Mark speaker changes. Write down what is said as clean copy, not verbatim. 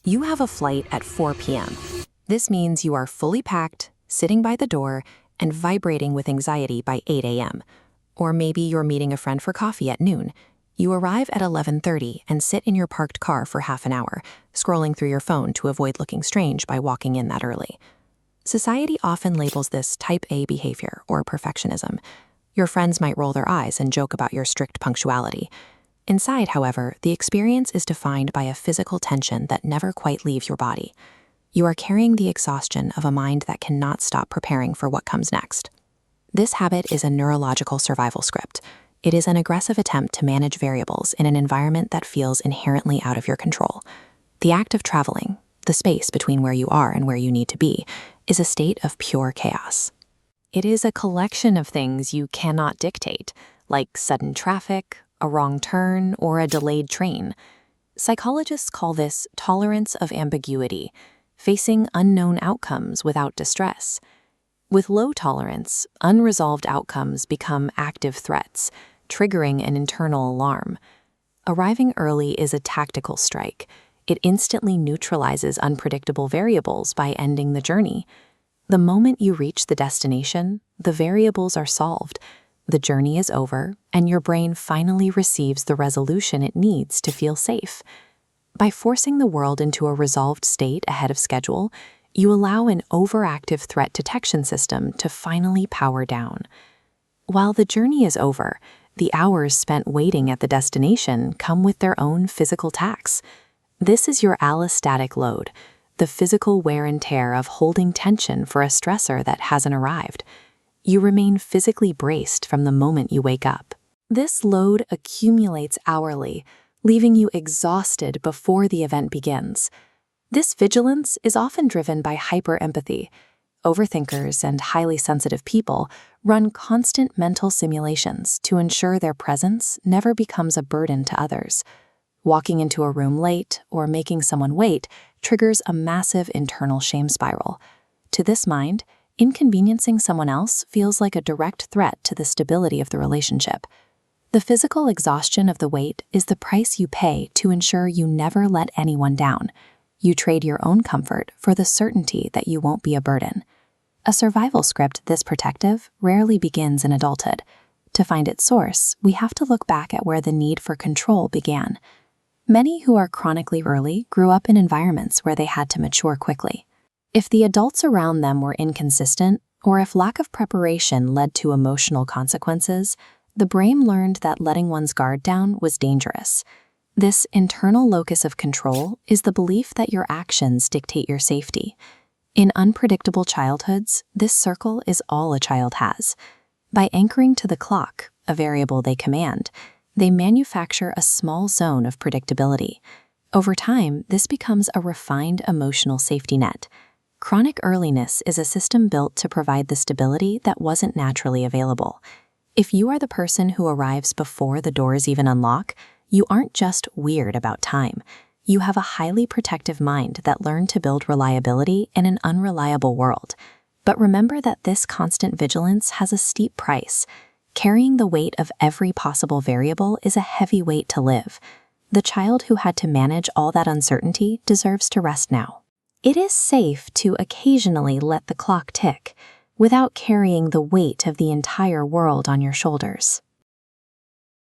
Speaker 1: You have a flight at 4 p.m. This means you are fully packed, sitting by the door, and vibrating with anxiety by 8 a.m. Or maybe you're meeting a friend for coffee at noon. You arrive at 11:30 and sit in your parked car for half an hour, scrolling through your phone to avoid looking strange by walking in that early. Society often labels this type A behavior or perfectionism. Your friends might roll their eyes and joke about your strict punctuality. Inside, however, the experience is defined by a physical tension that never quite leaves your body. You are carrying the exhaustion of a mind that cannot stop preparing for what comes next. This habit is a neurological survival script. It is an aggressive attempt to manage variables in an environment that feels inherently out of your control. The act of traveling, the space between where you are and where you need to be, is a state of pure chaos. It is a collection of things you cannot dictate, like sudden traffic, a wrong turn, or a delayed train. Psychologists call this tolerance of ambiguity, facing unknown outcomes without distress. With low tolerance, unresolved outcomes become active threats, triggering an internal alarm. Arriving early is a tactical strike. It instantly neutralizes unpredictable variables by ending the journey. The moment you reach the destination, the variables are solved. The journey is over, and your brain finally receives the resolution it needs to feel safe. By forcing the world into a resolved state ahead of schedule, you allow an overactive threat detection system to finally power down. While the journey is over, the hours spent waiting at the destination come with their own physical tax. This is your allostatic load, the physical wear and tear of holding tension for a stressor that hasn't arrived. You remain physically braced from the moment you wake up. This load accumulates hourly, leaving you exhausted before the event begins. This vigilance is often driven by hyperempathy. Overthinkers and highly sensitive people run constant mental simulations to ensure their presence never becomes a burden to others. Walking into a room late or making someone wait triggers a massive internal shame spiral. To this mind, inconveniencing someone else feels like a direct threat to the stability of the relationship. The physical exhaustion of the wait is the price you pay to ensure you never let anyone down. You trade your own comfort for the certainty that you won't be a burden. A survival script this protective rarely begins in adulthood. To find its source, we have to look back at where the need for control began. Many who are chronically early grew up in environments where they had to mature quickly. If the adults around them were inconsistent, or if lack of preparation led to emotional consequences, the brain learned that letting one's guard down was dangerous. This internal locus of control is the belief that your actions dictate your safety. In unpredictable childhoods, this circle is all a child has. By anchoring to the clock, a variable they command, they manufacture a small zone of predictability. Over time, this becomes a refined emotional safety net. Chronic earliness is a system built to provide the stability that wasn't naturally available. If you are the person who arrives before the doors even unlock, you aren't just weird about time. You have a highly protective mind that learned to build reliability in an unreliable world. But remember that this constant vigilance has a steep price. Carrying the weight of every possible variable is a heavy weight to live. The child who had to manage all that uncertainty deserves to rest now. It is safe to occasionally let the clock tick without carrying the weight of the entire world on your shoulders.